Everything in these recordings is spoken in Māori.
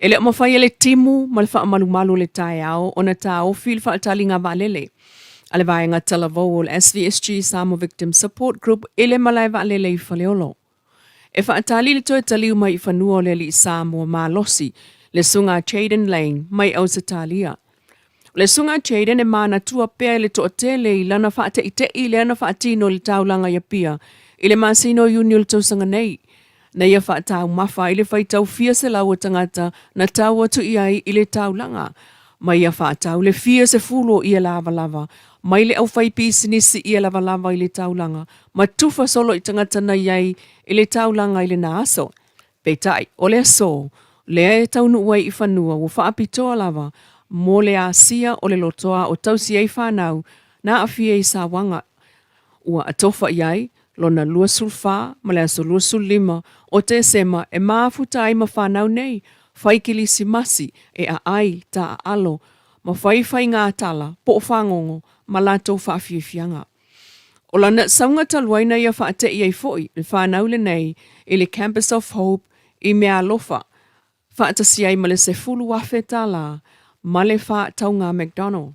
Ele mawhai ele timu ma le whaamalu le tae ao o na tā ofi le whaatalinga waalele. Ale vai ngā talavou o le SVSG Samoa Victim Support Group ele malai waalele I whaleolo. E whaatali le toe taliu mai I whanua le li Samoa Malosi le sunga Chaden Lane mai au sa talia. Le sunga Chaden e mana tua pea le toa tele I lana whaate I te I le ana whaatino le taulanga ia pia I le masino Union le tausanga nei. Na ia whaatau mawha I le whaitau fia se lau o tangata na tau atu I le taulanga. Mai ia whaatau le fia se fulo I lava lava. Mai le au whaipisi nisi I lava lava I le taulanga. Ma tufa solo I tangata na iai I le taulanga I le na aso. Peitai, o le aso, le e taunu ua I whanua o whaapitoa lava. Mo le asia o le lotoa o tausi ai whanau na awhia I sa wanga. Ua atofa iai, lona lua sulfa, ma le aso lua sulima, o te sema e maafuta ai ma whanau nei, whaikili si masi e a ai ta a alo, ma whai ngā tala, po whangongo, ma lato whaafiafianga. O lana saunga taluaina ia whaate I ai foi, le whanau le nei, I le Campus of Hope, I mea lofa. Whaatasi ai ma le se fulu wafe TALA, ma le whaatau ngā McDonald.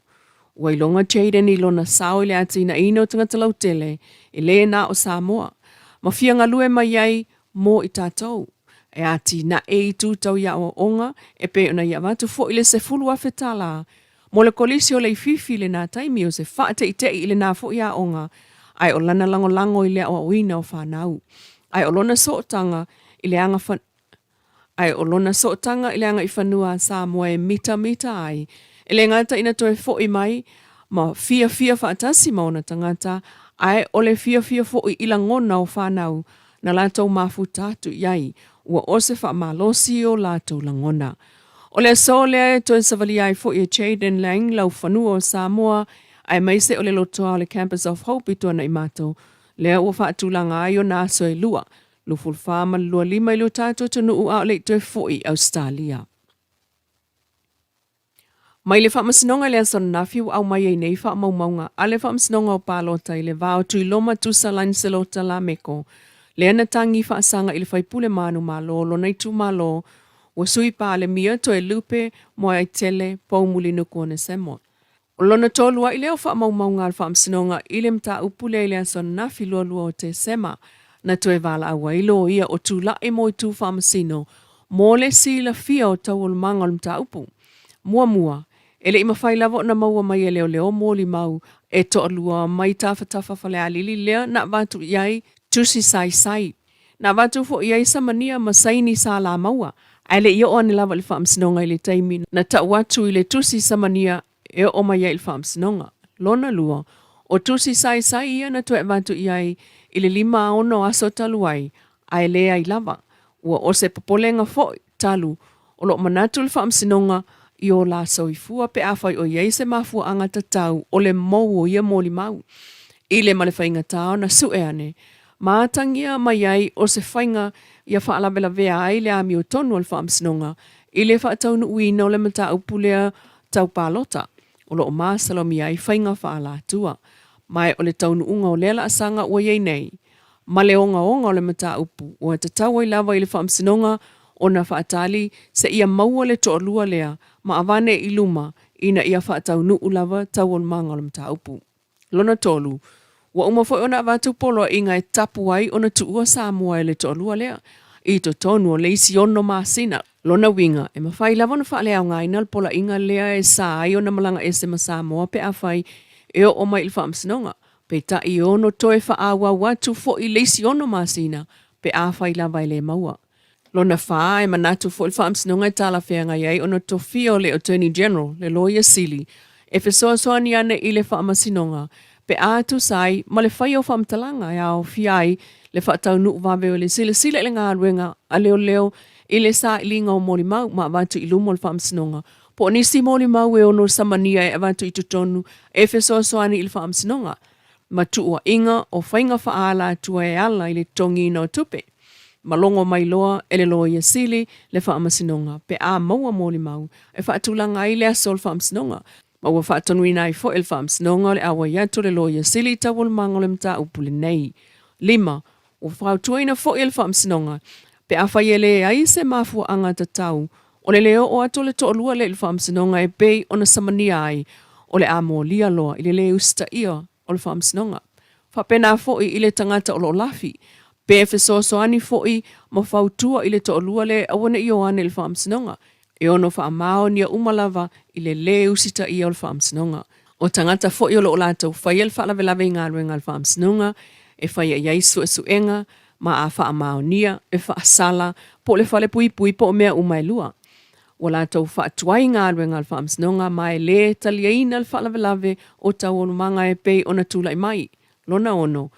Wailonga Chaden I lona sao I le atina ino tangata lautele, I le na o Samoa. Ma fianga lue mai ai mo I tātou. E ati na e I tūtau ia o onga, e pe ona ia watu fo I le se fulu wafe TALA. Mo le kolisi o le fifi le nā taimi o se whaate I te I le nā fo ia onga, ai o lana lango I le o uina o whanau. Ai o lona sootanga I le anga Ai o lona sootanga I le anga I whanua Samoa e mita ai. E le ngata ina toe fo I mai, ma fia whaatasi maona tangata, ai o le fia fo I ila ngona o whanau, na lātou mafutatu iai, ua ose wha malosi o lātou langona. O le so le toe savali ai fo I Chaden Lang lau whanua o Samoa, ai maise o le lotoa o le Campus of Hope I tuana I mato, lea ua whaatulanga ai o nāso e lua, luful whama lua lima I lo tātou tunu ua o le toe fo I Australia. Mai le whaamasinonga le asana nafiu au mai ei nei whaamaumaunga, a le whaamasinonga o pālota I le vāo tui loma tusa lain se lota la meko, le ana tangi whaasanga I le whaipule manu malo, lo nei tu malo, wa sui pā le mia to e lupe, mo ai tele, pau muli nuku ane Samoa. O lona tolua I leo whaamaumaunga al whaamasinonga I le mta upule I le asana nafi lua o te sema, na to e wala awa ilo ia o tu la e mo I tu whaamasino, mo le sila fia o tau o manga o mta upu. Mua, ele ima whai lavo na maua mai e leo mōli mau e toa lua mai tafa whale alili lea na watu iai tusi sai. Na watu fo iai samania ma saini sa la maua. Aile ia o ane lava le whaamsinonga I le taimi na ta watu I le tusi samania e o mai ia I le whaamsinonga. Lona lua, o tusi sai ia na toe watu iai I le 5 ono aso talu ai, aile ai lava. Ua o se popolenga fo talu, o lo manatu le whaamsinonga I o la soifua pe awhai o iei se mafua anga tatau o le mou o ia mōli mau. I le male whainga tau na sue ane. Mātangia mai ai o se whainga ia whaalawela vea ai le ami o tonu al whaamsinonga. I le whaataunu uina o le mata upulea tau pālota. O lo o māsalomi ai whainga whaalatua. Mai o le taunu unga o lela asanga o iei nei. Ma le onga o le mata upu. O te tau ai lava I le whaamsinonga o na whaatali se ia maua le toa lua lea ma avane I luma ina ia whaatau nuu lava tau on manga o le mta upu. Lona tolu, wa umafoi ona watu polo inga e tapu ai ona tuua Samoa le toa lua lea. I to tonu o le isi ono maasina. Lona winga, e mawhai lava na whaale au ngaina pola inga lea e sa ai ona malanga ese ma Samoa pe awhai e o mai il whaamsinonga. Pe ta I ono toe whaawa watu fo I le isi ono maasina pe awhai lava I le maua. Lona wha e manatu fo il whaamsinonga I tala whenga iei ona tofio le Attorney General, le lawyer Sili, e fesoasoani ane I le whaamasinonga, pe atu sai ma le whai o whaamtalanga e au fiai le whaatau nuu wawe o le sila le ngā ruenga a leo I le sa ilinga o mōli mau ma watu I lumo le whaamsinonga. Po nisi mōli mau e ono samania e watu I tutonu e fesoasoani I le whaamsinonga. Ma tuua inga o whainga whaala tua e ala I le tongi no tupe. Malongo mai loa ele loa ia sili le whaamasinonga pe a maua mōli mau e whaatulanga I le aso le whaamsinonga. Maua whaatonuina I fo el whaamsinonga le awa iatu le loa ia sili tawul mango le mta upule nei. 5. O whaatuina fo el whaamsinonga pe a whaiele ai se mafua anga tatau O le leo o ato le to'olua le whaamsinonga e pei o na samania ai o le amo lia loa i le leo sta ia o le whaamsinonga. Whapena fo'i i le tangata o lo lafi. Pe fe soani fo'i ma whautua i le to'olua le awana i o ane le whaamsinonga. E ono whaamao nia umalava i le leo sita ia o le whaamsinonga. O tangata fo'i o lo lātou whai al whaalavelave i ngā ruenga le whaamsinonga, e whai a iaisu e suenga, ma a whaamao nia, e whaasala, po le whale pui pui po mea umailua. O lātou whaatuai ngā ruenga le whaamsinonga, ma e le taliaina le whaalavelave o tau onu manga e pei o na tūlai mai. Lona ono.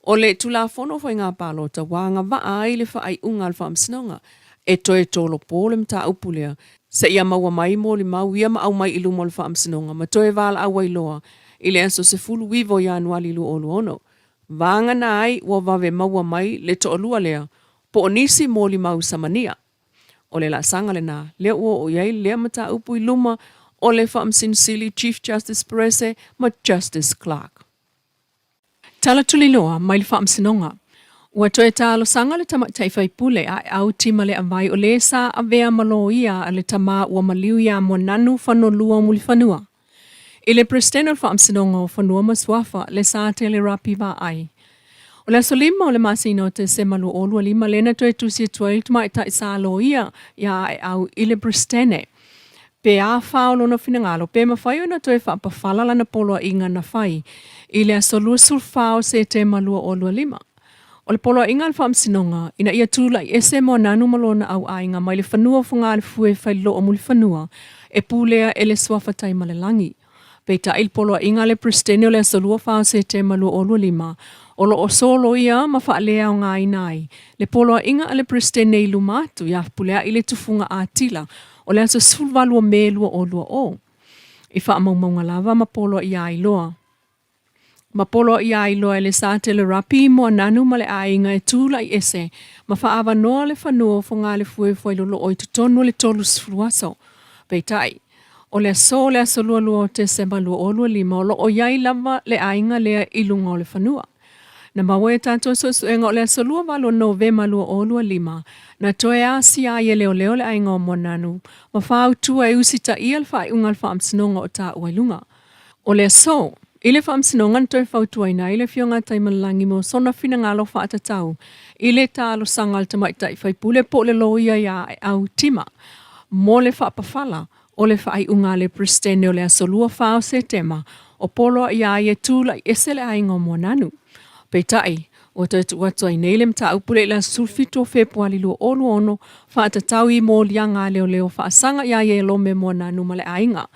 O le tula fono fo ngā pālota wanga waa ai le whaai unga le whaamsinonga. E toe tolo pōle mta upulea. Se ia maua mai mo li mau ia ma au mai ilu mo le whaamsinonga. Ma toe wala au wailoa. I le aso se fulu wivo ia anuali lu olu ono. Vanga na ai wa vave maua mai le to olua lea. Po onisi mo li mau samania. O le la sanga le na. Lea ua o iai lea mta upu iluma o le whaamsinsili Chief Justice Perese ma Justice Clark. Tala tuliloa mai le whaamsinonga. Ua toe tālo sanga le tamatai whaipule a au tima le avai o le sa a vea malo ia a le tama ua maliu ia mo nanu whanolua muli whanua. I le presidente o whaamsinonga o whanua maswafa le sa te le rapi va ai. O le solima o le masino te se malu olua lima lena toe tusi tuai tuma i tai sa alo ia e au i le presidente. Pe a whaolo no finangalo, pe mawhai o na toe whaapawhala lana polo inga na whai. I le asolua sulfao se te malua olua lima. O le polo inga le whaamsinonga, ina ia tūla i ese mo nanu malona au ainga mai le whanua whunga le fue whai lo o muli whanua, e pūlea e le swafa tai malelangi. Peita il polo inga le pristene o le asolua whao se te malua olua lima, o lo o solo ia ma whaalea o ngā inai. Le polo inga le pristene i lumatu, ia pūlea i le tufunga a tila, o le aso sulvalua me lua olua o. I wha maunga lava ma polo ia i loa. Ma polo ia i loa le sa te le rapi mo nanu ma le ainga e tūla i ese, ma whaawa noa le whanua fo ngā le fue lolo o i tutonu le tolu sfuruaso. Peitai, o le aso le aso lua lua te sema lua o lua lima o lo o iai lava le ainga lea ilunga o le whanua. Na mawe tātua suenga o le aso lua walo novema lua o lua lima, na toe a si a ye leo le ainga o mo nanu, ma whau tua e usita ia le whai unga le whaamsinonga o tā uailunga. O le aso, I le whaamsinonga toi whautua ina, I le whionga taimalangi mo sona whina ngalo whaatatau. I le tālo sanga al tamaitai whaipule po le loia ia e au tima. Mo le whaapawhala o le whai unga le pristene o le asolua whao se tema, o polo ia e tūla I ese le ainga mo nanu. Peitai, o toi tuatua I neile mta upule la sulfito februari lua olu ono, whaatatau I mo lianga leo whaasanga ia e lo me mo nanu ma le ainga.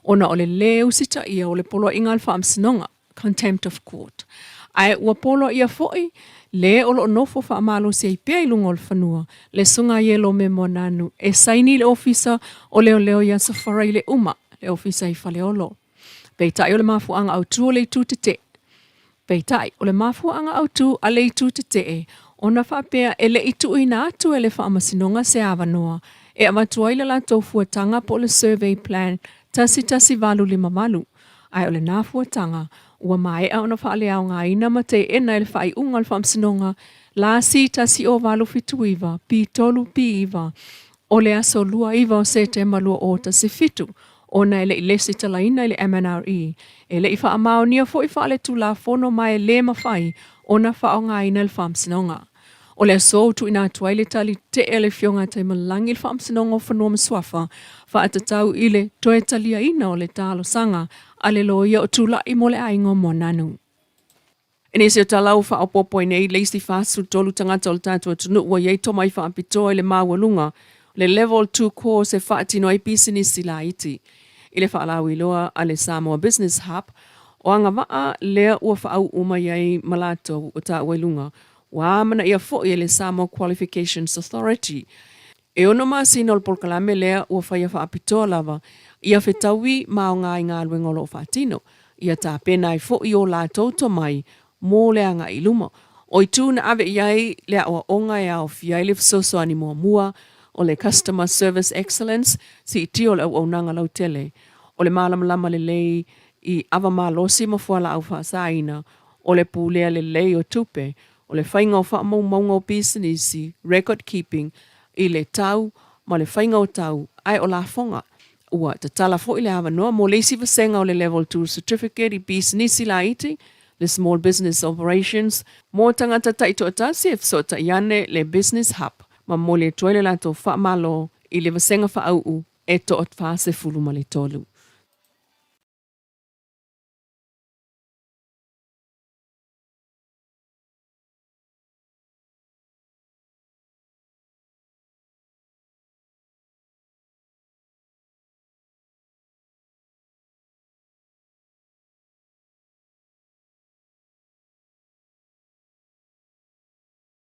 Ona o le leo sita ia o le polo inga al whaamsinonga, contempt of court. Ai ua polo ia foi, le o lo nofo whaamalo se I pia ilunga o le whanua, le sunga ia lo me mo nanu, e saini le ofisa o leo ia safara I le uma, le ofisa I whaleolo. Peitai o le mafuanga au tu o le tu te te. Peitai o le mafuanga au tu a le tu te te, ona whapea e le itu ina atu e le whaamasinonga se awanoa, e amatua ila la tofuatanga po le survey plan, tasi valu lima malu. Ai o le nafuatanga, ua mai a ona whaale au ngā ina ma te ena ele whai unga le whaamsinonga, la si tasi o valu fitu iwa, pi tolu pi iwa, o le aso lua iwa o se te malua o tasi fitu, ona ele I lesi talaina ele MNRE, ele I whaamao nia fo I whaale tu la fono mai le mawhai, ona whao ngā ina le whaamsinonga. O le aso tu ina tuaile tali te ele whionga te malangi le whaamsinonga o whanua maswafa, whaatatau I le toe talia ina o le tālo sanga, a le loia o tula I mo le aingo mo nanu. E nese o talau whaapopo I nei leisi whaasu tolu tangata o le tātua tunu ua iei tomai whaapitoa I le mawalunga, le level 2 course e whaatino I business I la iti. I le whaalau iloa a le Samoa Business Hub, o anga waa lea ua whaau uma iei malato o tā uailunga, wa mana ia fo'i e le Samoa Qualifications Authority. E ono masino le polkalame lea ua whaia whaapitoa lava, ia whetaui mao ngā I ngā luengolo o whaatino, ia tā pena I fo'i o la tauta mai, mō lea ngā iluma. O I tūna ave iai lea oa onga e au fiai le fisoso ani mua, o le Customer Service Excellence, si I tio le au nanga lau tele, o le malamalama le lei I awa malosi mafuala au whaasaina, o le pūlea le lei o tupe, o le whainga o wha maunga o business, record keeping, I le tau, ma le whainga o tau ai o la fonga. Ua te tala fo i le avanua mo le isi vasenga o le level 2 certificate i business i la iti, le small business operations, mo tangata taito atasi e fsota iane le business hub, ma mo le toile lato wha malo i le vasenga wha au e to at wha se fulu ma le tolu.